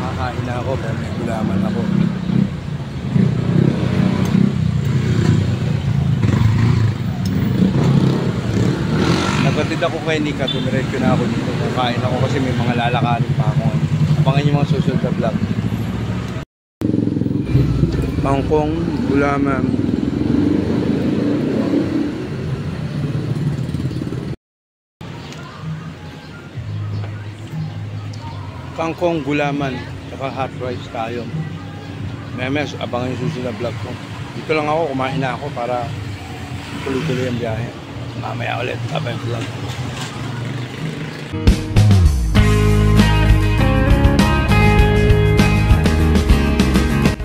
Nakakain na ako pero may gulaman ako. Nagatid ako kay Nika, tumiretso na ako dito. Kakain ako kasi may mga lalakarin pa ako. Abangan yung mga susunod na vlog. Kangkong, gulaman. Kangkong, gulaman, saka hot rice tayo. Memes, abangan yung susunod na vlog ko. Dito lang ako, kumain na ako para tuloy-tuloy ang biyahe. Mamaya ulit, abang vlog.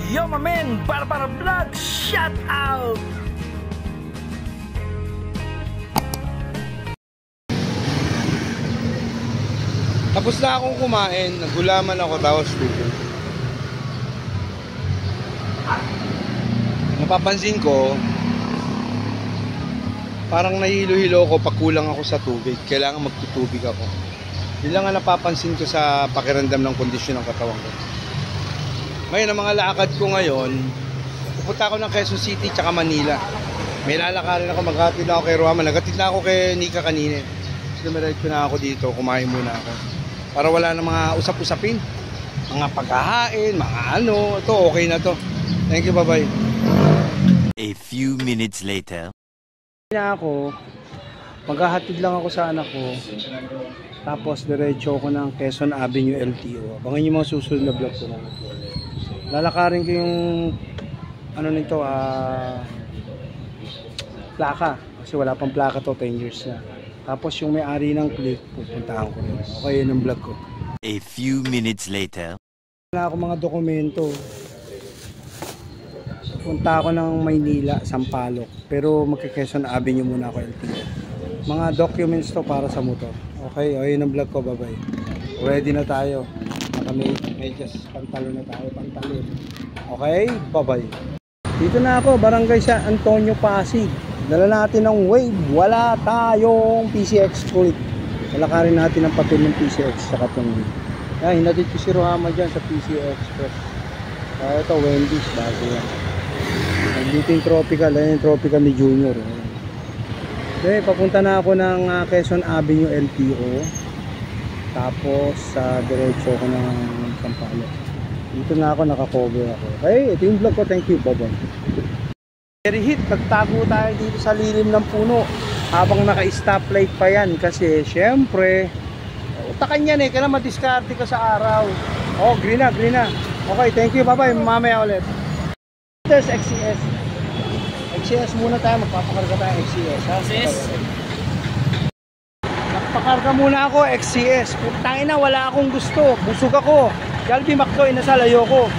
Yo, my man! Para vlog! Shout out! Tapos na akong kumain, nagulaman ako, tapos tubig. Napapansin ko, parang nahilo-hilo ako pag kulang ako sa tubig. Kailangan magtutubig ako. Yun lang ang napapansin ko sa pakiramdam ng kondisyon ng katawan ko. Ngayon, ang mga lakad ko ngayon, pupunta ako ng Quezon City tsaka Manila. May lalakarin ako, maghatid na ako kay Ruama. Naghatid na ako kay Nika kanina. Dumiretso na ako dito, kumain muna ako. Para wala na mga usap-usapin. Mga pagkahain, mga ano. Ito, okay na to. Thank you, bye-bye. A few minutes later. Na ako, maghahatid lang ako sa anak ko. Tapos diretso ako ng Quezon Avenue LTO. Abangan yung mga susunod na vlog ko na. Lalakarin ko yung ano nito, plaka. Kasi wala pang plaka to, 10 years na. Tapos yung may-ari ng click, pupuntahan ko rin. Okay, yun ang vlog ko. A few minutes later. Wala ako mga dokumento. Punta ako ng Maynila, Sampaloc. Pero magka-Quezon Avenue muna ako LTO. Mga documents to para sa motor. Okay, o yun ang vlog ko, bye-bye. Ready na tayo. Medyas, pantalon na tayo, pantalon. Okay, bye-bye. Dito na ako, barangay sa Antonio Pasig. Dala natin ng wave. Wala tayong PCX ulit. Lalakarin natin ang papel ng PCX sa katong. Yan, hinatid ko si Ruama dyan sa PCX Express. Ito, Wendy's, bago yan. Dito yung tropical, ayan yung tropical ni Junior. Okay, papunta na ako ng Quezon Avenue LTO. Tapos diretso ko ng Sampaloc. Dito na ako, naka-cover ako. Okay, ito yung vlog ko. Thank you, bye-bye. Very hit, nagtago tayo dito sa lilim ng puno. Habang naka-stoplight pa yan. Kasi syempre, utakan yan kaya madiskarte ka sa araw. Oh, green na, green na. Okay, thank you, bye-bye. Mamaya ulit. There's XCS. XCS muna tayo, magpapakarga tayo XCS. XCS? Magpakarga muna ako, XCS. Putangin na, wala akong gusto. Busog ako. Galbi Macdo, inasal, ayoko.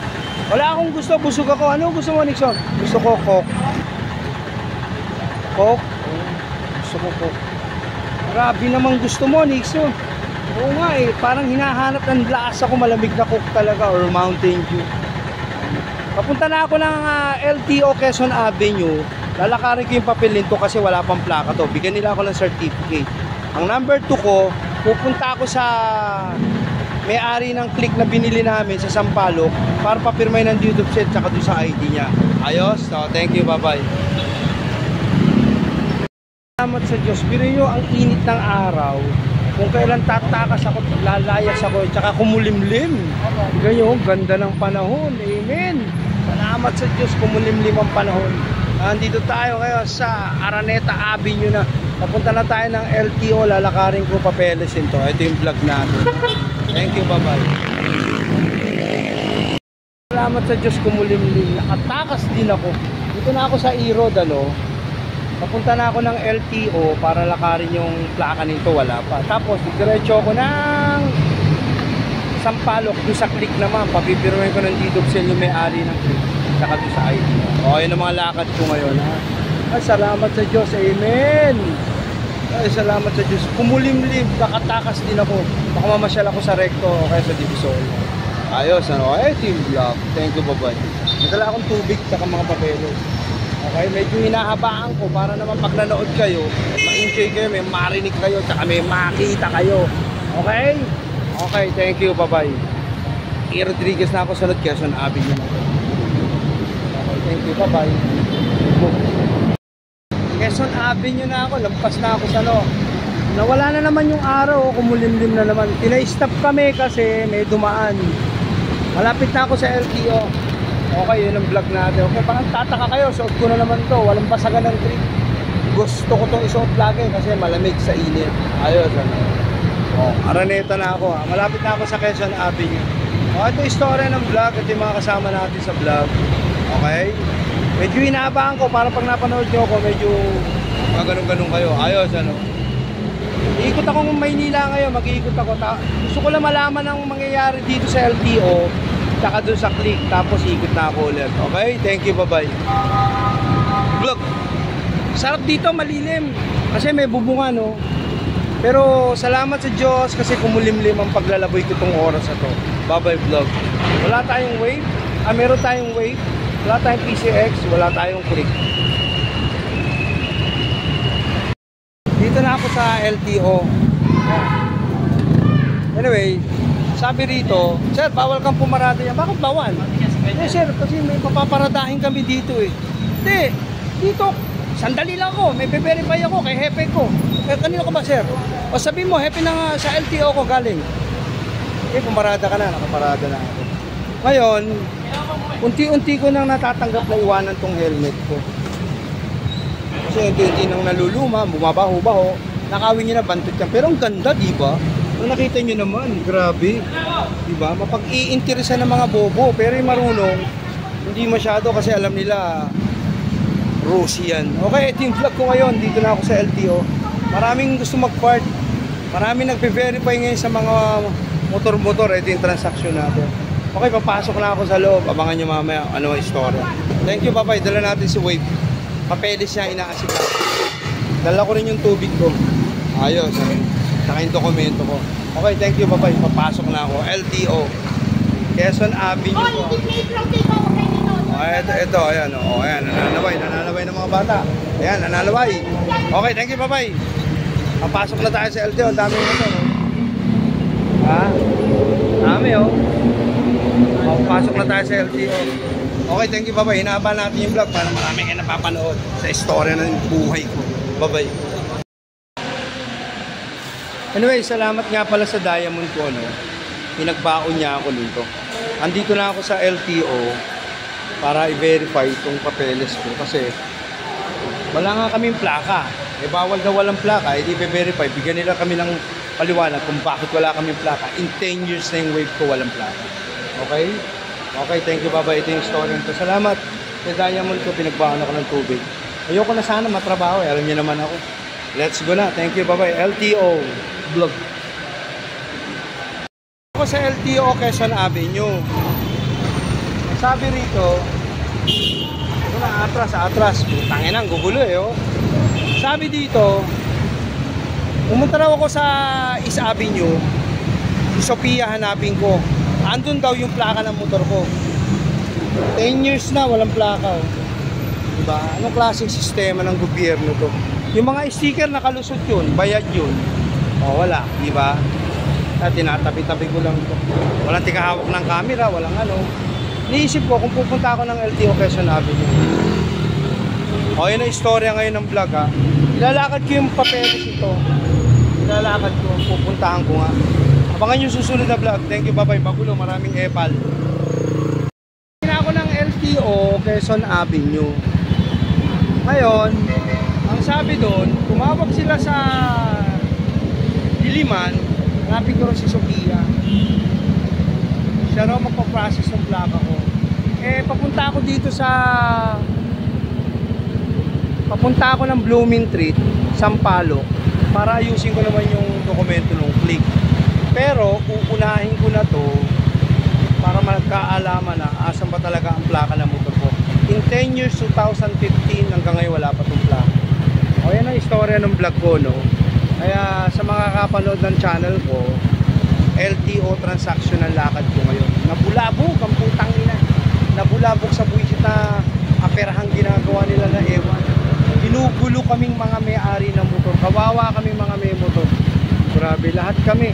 Wala akong gusto, busog ako. Ano gusto mo, Nixon? Gusto ko Coke. Coke? Gusto ko Coke. Grabe namang gusto mo, Nixon. Oo nga parang hinahanap ng lasa ko, malamig na Coke talaga or Mountain Dew. Papunta na ako ng LTO Quezon Avenue. Lalakarin ko yung papel nito kasi wala pang plaka to. Bigyan nila ako ng certificate. Ang number 2 ko, pupunta ako sa may-ari ng click na binili namin sa Sampaloc para papirmay ng YouTube set tsaka doon sa ID niya. Ayos? So, thank you, bye-bye. Salamat sa Diyos. Pero nyo, ang init ng araw, kung kailan tatakas ako, lalayas ako, tsaka kumulimlim. Ganyan, ganda ng panahon. Amen. Salamat sa Diyos, kumulimlim ang panahon. Nandito tayo ngayon sa Araneta Avenue na. Papunta na tayo ng LTO, lalakarin ko papeles ito. Ito yung vlog natin. Thank you, bye-bye. Salamat sa Diyos, kumulimlim. Nakatakas din ako. Dito na ako sa E-Road, Papunta na ako ng LTO para lakarin yung plaka nito, wala pa. Tapos, diretso ako ng Sampaloc, doon sa click naman. Papipirmahin ko ng deed of sale yung may-ari ng click. Saka doon sa ID. O, yun ang mga lakad ko ngayon, Ay, salamat sa Diyos, amen. Ay, salamat sa Diyos. Kumulimlim, nakatakas din ako. Baka mamasyal ako sa Recto o kaya sa Divisoria. Ayos, team vlog. Thank you, bye-bye. Nadala akong tubig sa mga papeles. Okay, medyo hinahabaan ko para naman pag nanood kayo, ma-enjoy kayo, may marinig kayo, tsaka may makita kayo. Okay? Okay, thank you, bye-bye. E. Rodriguez na ako, sunod Quezon Avenue na. Okay, thank you, bye-bye. Quezon Avenue na ako, lampas na ako sa nawala na naman yung araw, kumulimlim na naman. Tina-stop kami kasi may dumaan. Malapit na ako sa LTO. Okay, yun ang vlog natin. Okay, baka tataka kayo, suot ko na naman to. Walang basagan ng trip. Gusto ko tong isuot lagi kasi malamig sa init. Ayos, ano. Araneta na ako. Malapit na ako sa Quezon Avenue. Ito yung story ng vlog at yung mga kasama natin sa vlog. Okay? Medyo inaabahan ko para pag napanood nyo ako, medyo ganun-ganun kayo. Ayos, ano. Iikot ako ng Maynila ngayon, mag-iikot ako. Gusto ko lang malaman ang mangyayari dito sa LTO, saka doon sa click, tapos ikot na ako ulit. Okay? Thank you, bye-bye. Vlog. Sarap dito, malilim. Kasi may bubunga, no? Pero salamat sa Diyos kasi kumulimlim ang paglalaboy ko itong oras na to. Bye-bye vlog. Wala tayong wave. Meron tayong wave. Wala tayong PCX. Wala tayong click. Dito na ako sa LTO. Anyway, sabi rito, sir, bawal kang pumarada yan. Bakit bawal? Eh sir, kasi may papaparadahin kami dito eh. Hindi, dito, sandali lang ako. May verify ako kay hepe ko. Eh, kanino ka ba sir? O sabihin mo, hepe na nga sa LTO ko galing. Eh, pumarada ka na, nakaparada na ako. Ngayon, unti-unti ko nang natatanggap na iwanan tong helmet ko. Kasi unti-unti nang naluluma, bumabaho-baho, nakawin nyo na bantot yan. Pero ang ganda, di ba? Kung nakita nyo naman, grabe. Di ba? Mapag-iinteresa ng mga bobo, pero yung marunong, hindi masyado kasi alam nila, rosy yan. Okay, ito yung vlog ko ngayon. Dito na ako sa LTO. Maraming gusto mag-part. Maraming nagpe-verify ngayon sa mga motor-motor. Ito yung transaction natin. Okay, papasok na ako sa loob. Abangan nyo mamaya ano ang istorya. Thank you, bye-bye. Dala natin si Wave. Papeles niya, inaasika. Dala ko rin yung tubig ko. Ayos. Saka yung dokumento ko. Okay, thank you, bye-bye. Papasok na ako. LTO. Quezon Avenue ko. Ito, ayan. Ayan, nananaway ng mga bata. Ayan, nananaway. Okay, thank you, bye-bye. Papasok na tayo sa LTO. Ang dami nito, no? Ha? Dami, oh. Papasok na tayo sa LTO. Okay, thank you, bye-bye. Hinahaba natin yung vlog para marami kayo napapanood sa istorya ng buhay ko. Bye-bye. Anyway, salamat nga pala sa Diamond ko, no? Pinagbaon niya ako dito. Andito na ako sa LTO para i-verify itong papeles ko kasi wala nga kaming plaka. Eh bawal daw walang plaka, hindi i-verify. Bigyan nila kami ng paliwanag kung bakit wala kaming plaka. In 10 years na yung wave ko walang plaka. Okay? Okay, thank you, bye-bye. Ito yung story nito. Salamat sa Diamond ko, pinagbaon ako ng tubig. Ayoko na sana matrabaho, alam niyo naman ako. Let's go na. Thank you, bye-bye. LTO vlog. Ako sa LTO Quezon Avenue. Sabi rito, ito na, atras. Tangin ang gugulo eh, oh. Sabi dito, pumunta raw ako sa East Avenue, Sophia hanapin ko. Andun daw yung plaka ng motor ko. 10 years na, walang plaka, oh. Diba? Anong klaseng sistema ng gobyerno to? Yung mga sticker nakalusot yun, bayad yun. O, wala, diba? Tinatabi-tabi ko lang ito. Walang tikahawak ng camera, walang ano. Niisip ko kung pupunta ako ng LTO Quezon Avenue. O, yun ang istorya ngayon ng vlog, ha. Ilalakad ko yung papeles ito. Ilalakad ko, pupuntahan ko nga. Abangan yung susunod na vlog. Thank you, bye-bye. Magulo, maraming epal. Hindi ako ng LTO Quezon Avenue. Ngayon, ang sabi doon, tumawag sila sa Diliman. Hanapin ko rin si Sophia. Siya raw magpaprocess ng plaka ko. Eh, papunta ako ng Blooming Treat, Sampaloc, para ayusin ko naman yung dokumento ng click. Pero, uunahin ko na to para magkaalaman na asan ba talaga ang plaka ng motor ko. In 10 years, 2015, hanggang ngayon wala pa itong plaka. O, yan ang istorya ng vlog ko, no? Kaya sa mga kapanood ng channel ko, LTO transaction ang lakad ko ngayon. Nabulabog ang putang ina. Nabulabog sa buwisit na aperahang ginagawa nila na ewan. Ginugulo kaming mga may-ari ng motor. Kawawa kaming mga may motor. Grabe, lahat kami.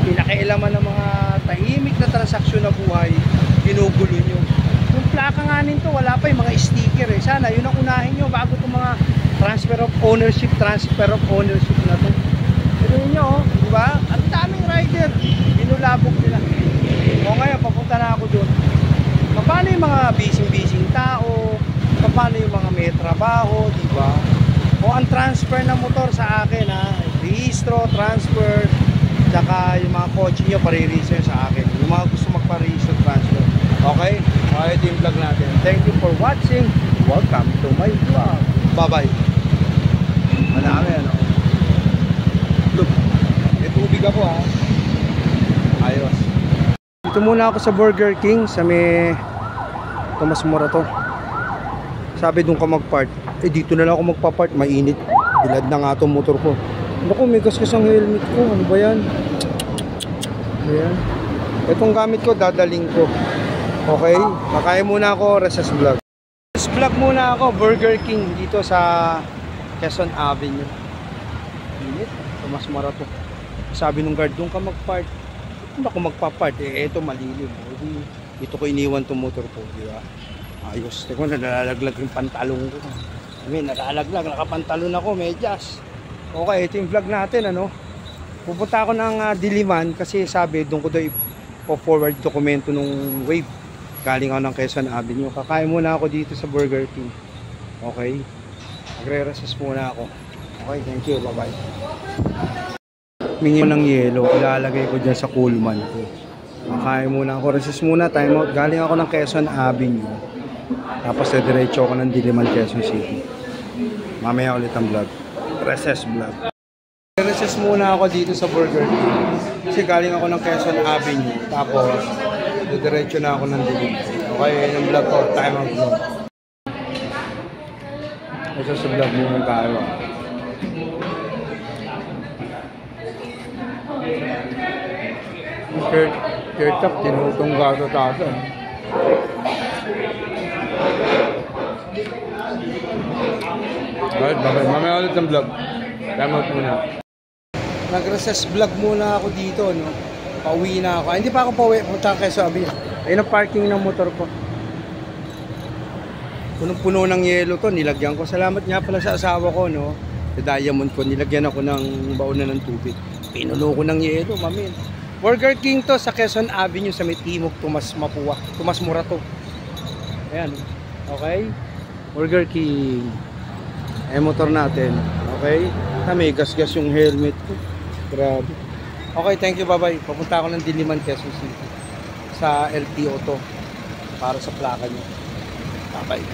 Pinakailaman ng mga tahimik na transaksyon na buhay, ginugulo nyo. Yung plaka nga nito, wala pa yung mga sticker eh. Sana yun ang unahin nyo bago itong mga transfer of ownership na to. Pero yun nyo, di ba? Ang daming rider, binulabog nila. O ngayon, papunta na ako doon. Paano yung mga busy-busy tao? Paano yung mga may trabaho, di ba? O ang transfer ng motor sa akin, ha? Rehistro, transfer, saka yung mga kotse nyo, pare-register sa akin. Yung mga gusto magpa-register, transfer. Okay? Okay, ito yung vlog natin. Thank you for watching. Welcome to my vlog. Bye-bye. Madami, ano? Look, may tubig ako, ha? Ayos. Dito muna ako sa Burger King, sa may Tomas Morato. Sabi doon ka mag-park. Eh, dito na lang ako magpa-park. Mainit. Bilad na nga itong motor ko. Naku, may gasgas ang helmet ko. Ano ba yan? Ayan. Itong gamit ko, dadaling ko. Okay? Kakain muna ako, recess vlog. Recess vlog muna ako, Burger King dito sa Quezon Avenue. Init. Tomas Morato. Sabi nung guard, doon ka mag-park. Hindi ako magpa-park. Eh, eto malilim. Dito ko iniwan itong motor ko. Di ba? Ayos. Teko, nalalaglag yung pantalong ko. I mean, nalalaglag. Nakapantalon ako, medyas. Okay, ito yung vlog natin, ano. Pupunta ako ng Diliman kasi sabi, doon ko daw i-forward dokumento nung Wave. Galing ako ng Quezon Avenue. Kakain muna ako dito sa Burger King. Okay? Magre-recess muna ako. Okay, thank you. Bye-bye. Mingi ng yelo. Ilalagay ko dyan sa Coolman ko. Kakain muna ako. Recess muna. Time out. Galing ako ng Quezon Avenue. Tapos diretso ako ng Diliman, Quezon City. Mamaya ulit ang vlog. Recess vlog. Recess muna ako dito sa Burger King. Kasi galing ako ng Quezon Avenue. Tapos diretso na ako ng Diliman. Okay, yun ang vlog ko. Time out vlog. Ito sa vlog muna tayo. Ketchup, tinutong gato-tato. Alright, bakit? Mamaya ulit ang vlog. Time out muna. Nag-recess vlog muna ako dito, no? Pauwi na ako. Ay, hindi pa ako pauwi. Punta kayo sa Abi. Ayun ang parking ng motor ko. Punong-puno ng yelo to. Nilagyan ko. Salamat nga pala sa asawa ko, no? Sa Diamond ko. Nilagyan ako ng baon ng tubig. Pinulo ko ng yelo, mamin. Burger King to sa Quezon Avenue sa may Timog, Tomas Morato. Ayan. Okay? Burger King. Eh, motor natin. Okay? May gas-gas yung helmet ko. Grabe. Okay, thank you. Bye-bye. Papunta ako ng Diliman, Quezon City. Sa LTO to. Para sa plaka nyo. Bye-bye.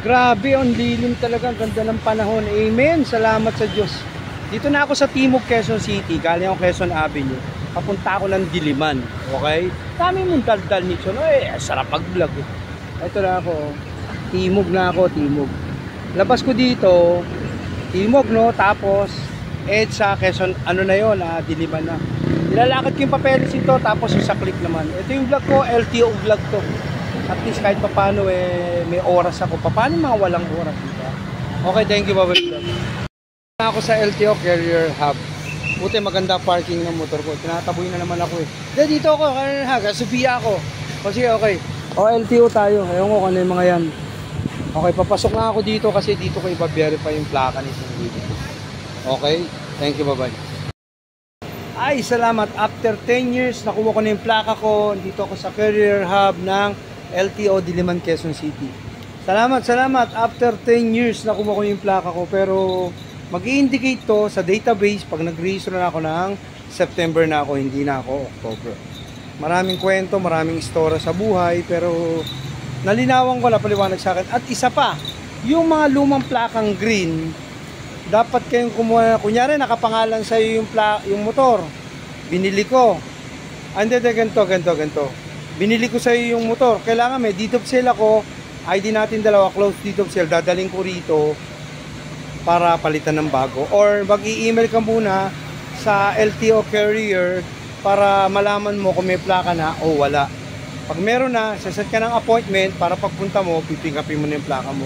Grabe, ang lilim talaga. Ganda ng panahon. Amen. Salamat sa Diyos. Dito na ako sa Timog, Quezon City. Galing ako Quezon Avenue. Papunta ako ng Diliman. Okay? Dami mong daldal nito. No? Eh, sarap mag-vlog. Eh. Ito na ako. Timog na ako. Timog. Labas ko dito. Timog, no? Tapos, sa Quezon, ano na yun? Diliman na. Nilalakad ko yung papeles ito. Tapos yung sa click naman. Ito yung vlog ko. LTO vlog to. At least kahit paano may oras ako. Paano mga walang oras? Diba? Okay, thank you. Bye-bye. Ako sa LTO Carrier Hub. Buti maganda parking ng motor ko. Tinataboy na naman ako eh. Dito ako, Carrier Hub. Sophia ako. Kasi okay. O LTO tayo. Ayaw ko kung ano yung mga yan. Okay, papasok na ako dito kasi dito ko iba-verify yung plaka nito. Okay? Thank you, bye-bye. Ay, salamat. After 10 years, nakuha ko na yung plaka ko. Dito ako sa Carrier Hub ng LTO Diliman, Quezon City. Salamat. After 10 years, nakuha ko yung plaka ko. Pero mag-i-indicate to sa database pag nag-register na ako ng September na ako, hindi na ako October. Maraming kwento, maraming istorya sa buhay, pero nalinawan ko na paliwanag sa akin. At isa pa, yung mga lumang plakang green, dapat kayong kumuha. Kunyari nakapangalan sa iyo yung motor. Binili ko. Hindi, ganito. Binili ko sa iyo yung motor. Kailangan may deed of sale ako. ID natin dalawa, close deed of sale. Dadaling ko rito para palitan ng bago. Or mag-i-email ka muna sa LTO Carrier para malaman mo kung may plaka na o wala. Pag meron na, saset ka ng appointment para pagpunta mo, pipikapin mo na yung plaka mo.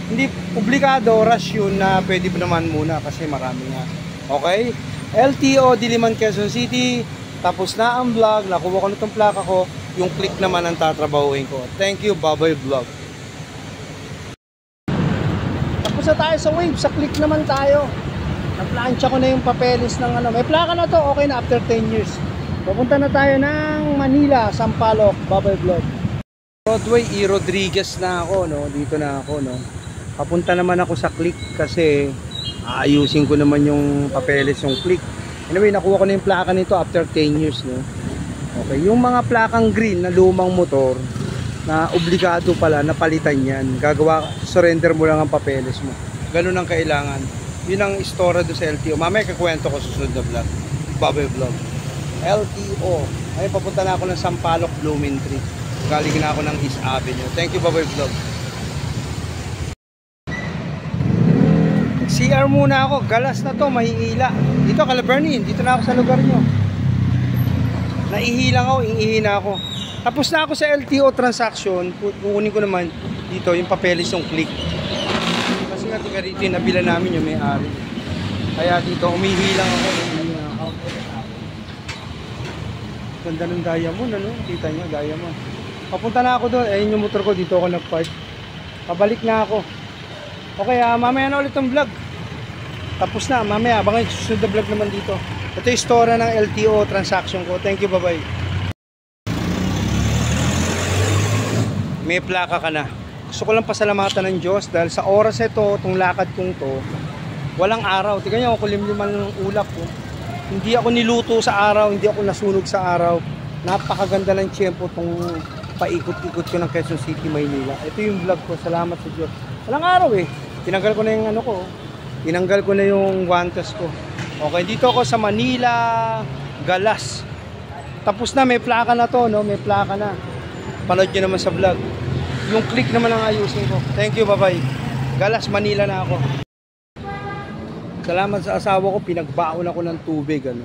Hindi obligado, rush yun na pwede naman muna kasi marami nga. Okay? LTO Diliman, Quezon City. Tapos na ang vlog, nakuha ko na itong plaka ko, yung click naman ang tatrabahuin ko. Thank you, Baboy Vlog. Tapos na tayo sa wave, sa click naman tayo. Naplansya ko na yung papeles ng ano. May plaka na to, okay na after 10 years. Pupunta na tayo ng Manila, Sampaloc, Baboy Vlog. Broadway, E. Rodriguez na ako, no? Dito na ako, no? Papunta naman ako sa click kasi aayusin ko naman yung papeles yung click. Anyway, nakuha ko na yung plaka nito after 10 years, no? Okay, yung mga plakang green na lumang motor na obligado pala na palitan yan. Surrender mo lang ang papeles mo. Ganun ang kailangan. Yun ang istorya do sa LTO. Mamaya kakwento ko susunod na vlog. Baboy Vlog. LTO. Ay, papunta na ako ng Sampaloc, Blooming Tree. Galing na ako ng East Avenue. Thank you, Baboy Vlog. CR muna ako. Galas na to, mahihila. Dito, Calavernin. Dito na ako sa lugar nyo. Naihilang ako, ingihina ako. Tapos na ako sa LTO transaction. Kukunin ko naman dito yung papeles yung click. Kasi nga tiga rito yung nabila namin yung may-ari. Kaya dito, umihilang ako. Ganda ng diamond, ano? Kita nyo, diamond. Papunta na ako doon. Ayun yung motor ko, dito ako nag-park. Pabalik na ako. Okay, mamaya na ulit ang vlog. Tapos na, mamaya. Baka yung susunod na vlog naman dito. Ito yung store ng LTO transaction ko. Thank you, bye-bye. May plaka ka na. Gusto ko lang pasalamatan ng Diyos dahil sa oras ito, itong lakad kong to, walang araw. Tingnan nyo, kulimliman ng ulap ko. Hindi ako niluto sa araw, hindi ako nasunog sa araw. Napakaganda ng tiyempo itong paikot-ikot ko ng Quezon City, Maynila. Ito yung vlog ko. Salamat sa Diyos. Walang araw eh. Tinanggal ko na yung ano ko. Tinanggal ko na yung guantes ko. Okay, dito ako sa Manila, Galas. Tapos na, may plaka na to, no? May plaka na. Panood nyo naman sa vlog. Yung click naman ang ayusin ko. Thank you, bye-bye. Galas, Manila na ako. Salamat sa asawa ko, pinagbaon ako ng tubig, ano.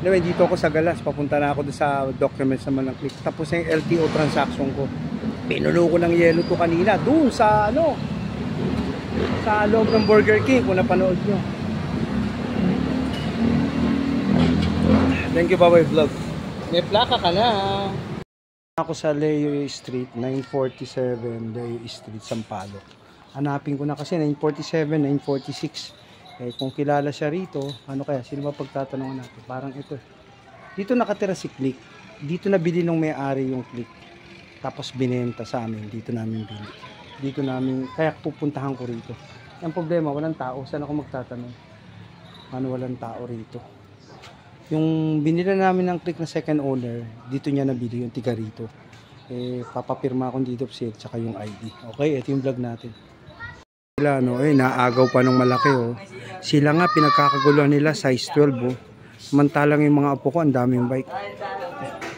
Anyway, dito ako sa Galas, papunta na ako sa documents naman ng click. Tapos yung LTO transaction ko. Pinulo ko ng yelo to kanina, doon sa ano, sa loob ng Burger King, kung napanood nyo. Thank you, Baboy Vlog. May plaka ka na. Ako sa Leo Street, 947 Leo Street, Sampaloc. Hanapin ko na kasi 947, 946. Eh, kung kilala siya rito, ano kaya? Sino ba pagtatanungan natin? Parang ito. Dito nakatira si Click. Dito nabili ng may-ari yung Click. Tapos binenta sa amin. Dito namin bili. Dito namin, kaya pupuntahan ko rito. Ang problema, walang tao. Saan ako magtatanong? Ano walang tao rito? Yung binila namin ng Click na second owner, dito niya nabili yung tiga rito. Eh, papapirma akong dito sale, tsaka yung ID. Okay, ito yung vlog natin. Sila, no, naagaw pa ng malaki, oh. Sila nga, pinagkakaguluhan nila, size 12, oh. Samantalang yung mga apo ko, ang daming bike.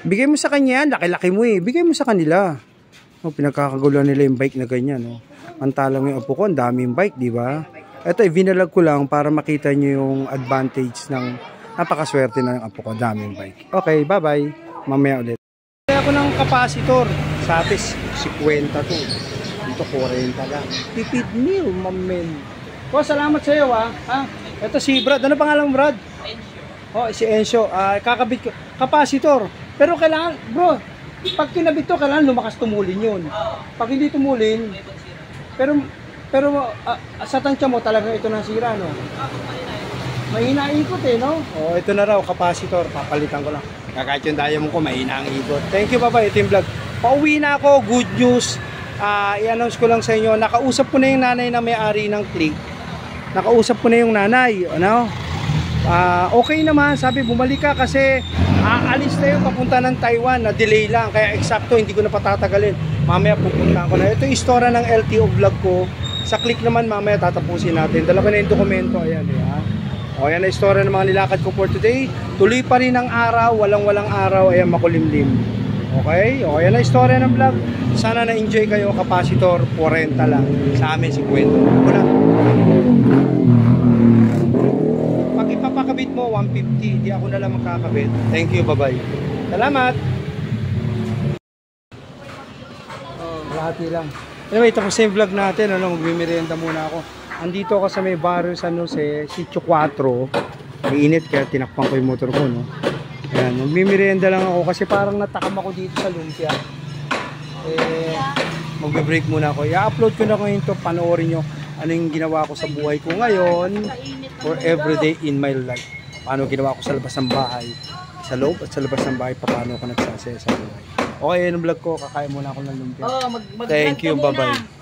Bigay mo sa kanya yan, laki-laki mo eh. Bigay mo sa kanila. Oh, pinagkakaguluhan nila yung bike na ganyan, oh. Samantalang yung apo ko, ang daming bike, di ba? Ito, vinalag ko lang para makita nyo yung advantage ng napakaswerte na yung apo ko, daming bike. Okay, bye-bye. Mamaya ulit. Kaya ako ng kapasitor. Sa atin, 50 to. Dito 40 lang. Tipid meal, mamen. Oh, salamat sa iyo, ha. Ito si Brad. Ano pangalan mo, Brad? Oh, si Enzo. Kakabit ko. Kapasitor. Pero kailangan, bro, pag kinabit to, kailangan lumakas tumulin yun. Pag hindi tumulin, pero sa tansya mo talaga ito nasira, no? Mahina ang ikot eh, no? Oh, ito na raw, kapasitor. Papalitan ko lang. Kahit yung diamond ko, mahina ang ikot. Thank you, bye-bye. Ito yung vlog. Pauwi na ako. Good news. I-announce ko lang sa inyo. Nakausap ko na yung nanay na may-ari ng Click. Nakausap ko na yung nanay. Ano? Okay naman. Sabi, bumalik ka kasi aalis na yung papunta ng Taiwan. Na-delay lang. Kaya eksakto, hindi ko na patatagalin. Mamaya pupunta ko na. Ito yung istorya ng LTO vlog ko. Sa Click naman, mamaya tatapusin natin. Dalawa na yung dokumento. Ayan, o, yan na istorya ng mga nilakad ko for today. Tuloy pa rin ang araw, walang araw, ayan, makulimlim. Okay? O, yan na istorya ng vlog. Sana na-enjoy kayo, kapasitor, 40 lang. Sa amin, 50. Una. Pag ipapakabit mo, 150. Di ako na lang magkakabit. Thank you, bye-bye. Salamat! Lahati lang. Anyway, tapos yung vlog natin, ano, magmimerienda muna ako. Andito ako sa may barrio San Jose, Sitio 4. Mainit kaya tinakpan ko yung motor ko, no. Yan, magmimerienda lang ako kasi parang natakam ako dito sa lumpia. Magbe-break muna ako. I-upload ko na ko ito, panoorin nyo ano yung ginawa ko sa buhay ko ngayon or everyday in my life. Paano ginawa ko sa labas ng bahay, sa loob at sa labas ng bahay, paano ako nagsasaya sa buhay. Okay, yun ang vlog ko. Kakain muna ako ng lumpia. Thank you, bye-bye.